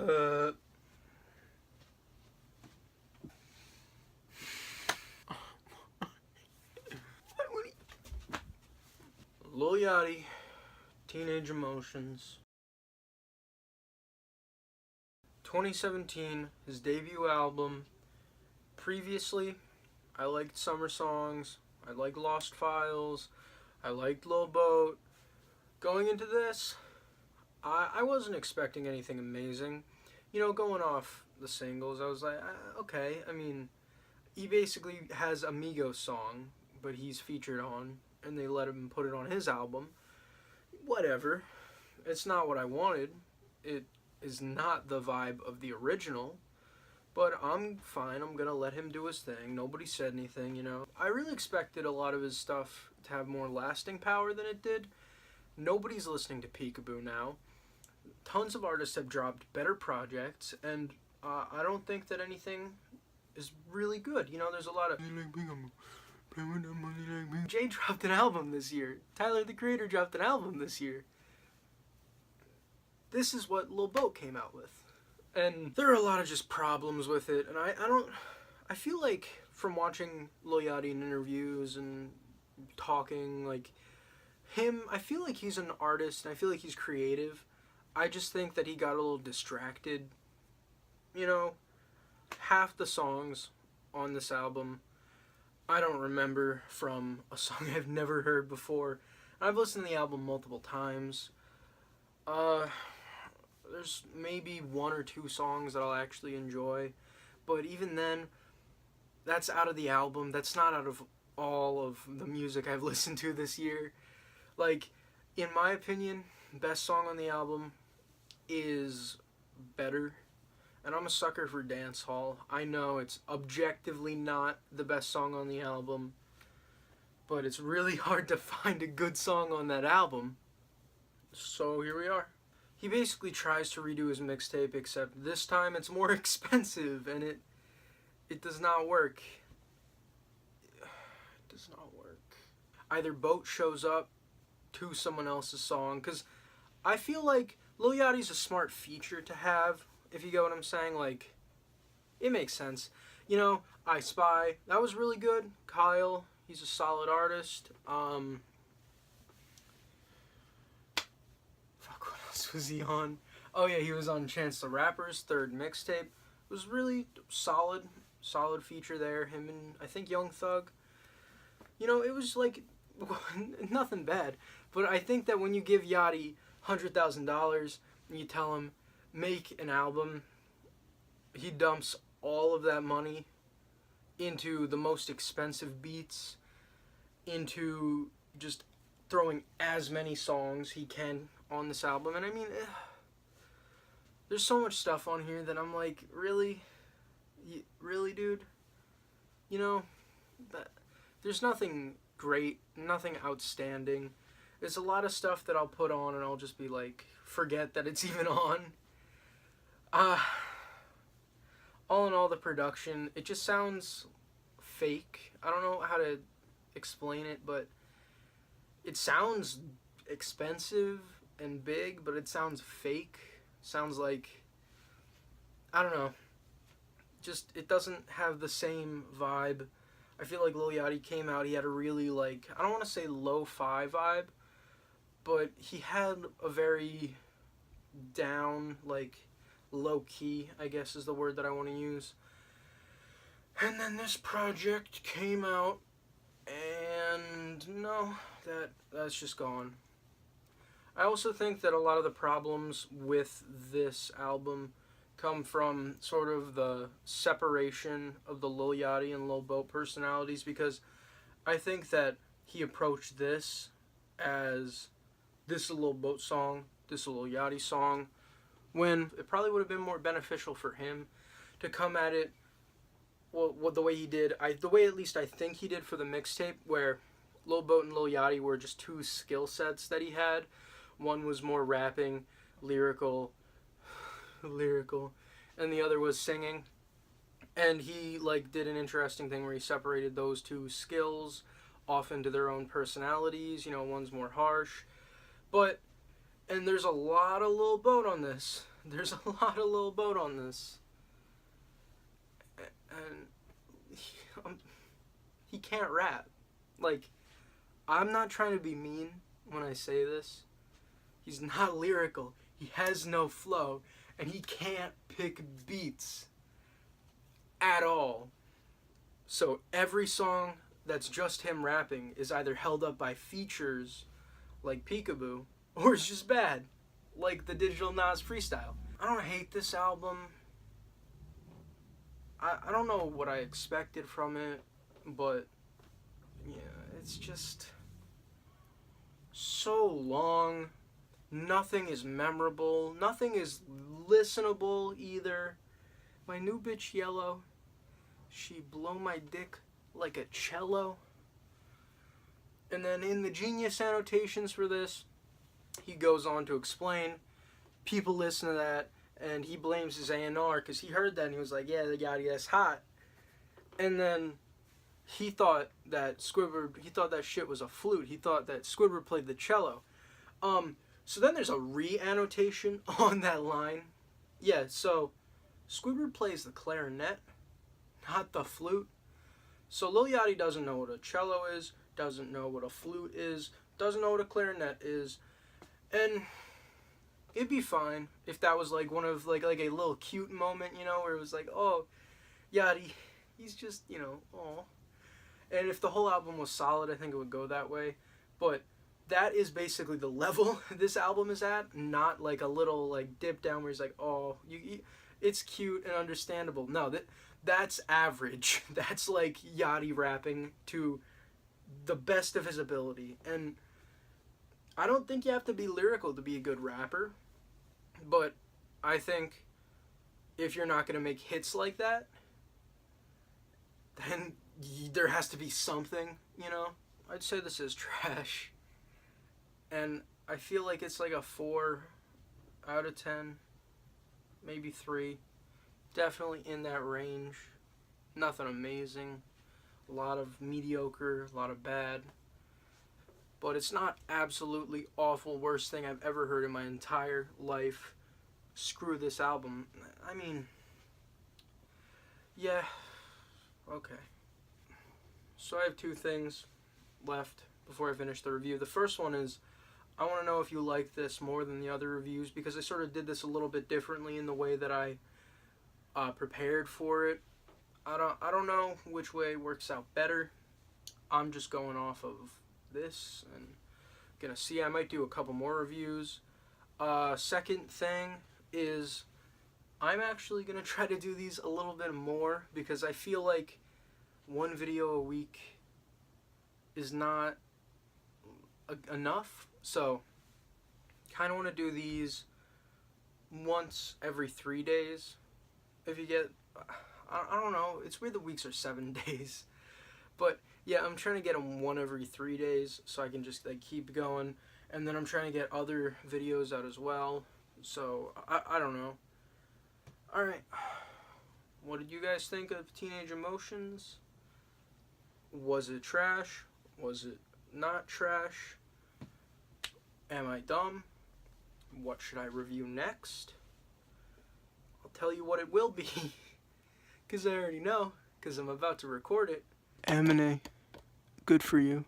Lil Yachty, Teenage Emotions. 2017, his debut album. Previously, I liked Summer Songs, I liked Lost Files, I liked Lil Boat. Going into this, I wasn't expecting anything amazing. You know, going off the singles, I was like, okay. I mean, he basically has a Migos song, but he's featured on, and they let him put it on his album. Whatever. It's not what I wanted. It is not the vibe of the original, but I'm fine. I'm gonna let him do his thing. Nobody said anything, you know. I really expected a lot of his stuff to have more lasting power than it did. Nobody's listening to Peekaboo now. Tons of artists have dropped better projects, and I don't think that anything is really good. You know, there's a lot of... Jay dropped an album this year. Tyler, the Creator, dropped an album this year. This is what Lil Boat came out with. And there are a lot of just problems with it, and I feel like from watching Lil Yachty in interviews and talking, like, him, I feel like he's an artist, and I feel like he's creative. I just think that he got a little distracted. You know, half the songs on this album I don't remember from a song I've never heard before. I've listened to the album multiple times. There's maybe one or two songs that I'll actually enjoy, but even then, that's out of the album. That's not out of all of the music I've listened to this year. Like, in my opinion, best song on the album is Better. And I'm a sucker for dancehall. I know it's objectively not the best song on the album, but it's really hard to find a good song on that album. So here we are. He basically tries to redo his mixtape, except this time it's more expensive, and it does not work. It does not work. Either Boat shows up to someone else's song, because I feel like Lil Yachty's a smart feature to have, if you get what I'm saying. Like, it makes sense. You know, I Spy, that was really good. Kyle, he's a solid artist. What else was he on? Oh yeah, he was on Chance the Rapper's third mixtape. It was really solid feature there. Him and I think Young Thug. You know, it was like nothing bad. But I think that when you give Yachty $100,000 and you tell him make an album, he dumps all of that money into the most expensive beats, into just throwing as many songs he can on this album. And I mean, there's so much stuff on here that I'm like, really, dude? You know, there's nothing great, nothing outstanding. There's a lot of stuff that I'll put on and I'll just be like, forget that it's even on. All in all, the production, it just sounds fake. I don't know how to explain it, but it sounds expensive and big, but it sounds fake. Sounds like, I don't know, just, it doesn't have the same vibe. I feel like Lil Yachty came out, he had a really, like, I don't want to say lo-fi vibe, but he had a very down, like, low-key, I guess is the word that I want to use. And then this project came out, and no, that's just gone. I also think that a lot of the problems with this album come from sort of the separation of the Lil Yachty and Lil Boat personalities, because I think that he approached this as, this is a Lil Boat song, this is a Lil Yachty song, when it probably would have been more beneficial for him to come at it, well, the way he did, the way at least I think he did for the mixtape, where Lil Boat and Lil Yachty were just two skill sets that he had. One was more rapping, lyrical, and the other was singing. And he, like, did an interesting thing where he separated those two skills off into their own personalities. You know, one's more harsh, and there's a lot of Lil Boat on this. There's a lot of Lil Boat on this. And he can't rap. Like, I'm not trying to be mean when I say this. He's not lyrical. He has no flow. And he can't pick beats at all. So every song that's just him rapping is either held up by features like Peekaboo, or it's just bad, like the Digital Nas freestyle. I don't hate this album. I don't know what I expected from it, but yeah, it's just so long. Nothing is memorable. Nothing is listenable either. My new bitch Yellow, she blow my dick like a cello. And then in the Genius annotations for this, he goes on to explain. People listen to that, and he blames his A&R because he heard that and he was like, yeah, the Yachty, that's hot. And then he thought that that shit was a flute. He thought that Squidward played the cello. So then there's a re-annotation on that line. Yeah, so Squidward plays the clarinet, not the flute. So Lil Yachty doesn't know what a cello is, doesn't know what a flute is, doesn't know what a clarinet is. And it'd be fine if that was like one of like a little cute moment, you know, where it was like, oh, Yachty, he's just, you know, aw. And if the whole album was solid, I think it would go that way. But that is basically the level this album is at, not like a little like dip down where he's like, oh, it's cute and understandable. No, that's average. That's like Yachty rapping to the best of his ability. And I don't think you have to be lyrical to be a good rapper, but I think if you're not going to make hits like that, then there has to be something, you know? I'd say this is trash. And I feel like it's like a 4 out of 10, maybe 3. Definitely in that range. Nothing amazing. A lot of mediocre, a lot of bad. But it's not absolutely awful, worst thing I've ever heard in my entire life. Screw this album. I mean, yeah, okay. So I have 2 things left before I finish the review. The first one is, I want to know if you like this more than the other reviews, because I sort of did this a little bit differently in the way that I prepared for it. I don't know which way works out better. I'm just going off of this and gonna see. I might do a couple more reviews. Second thing is, I'm actually gonna try to do these a little bit more, because I feel like one video a week is not enough. So kind of want to do these once every 3 days. If you get, I don't know, it's weird the weeks are 7 days, but yeah, I'm trying to get them 1 every 3 days so I can just like keep going. And then I'm trying to get other videos out as well. So I don't know. Alright, what did you guys think of Teenage Emotions? Was it trash? Was it not trash? Am I dumb? What should I review next? I'll tell you what it will be, because I already know, because I'm about to record it. M&A, good for you.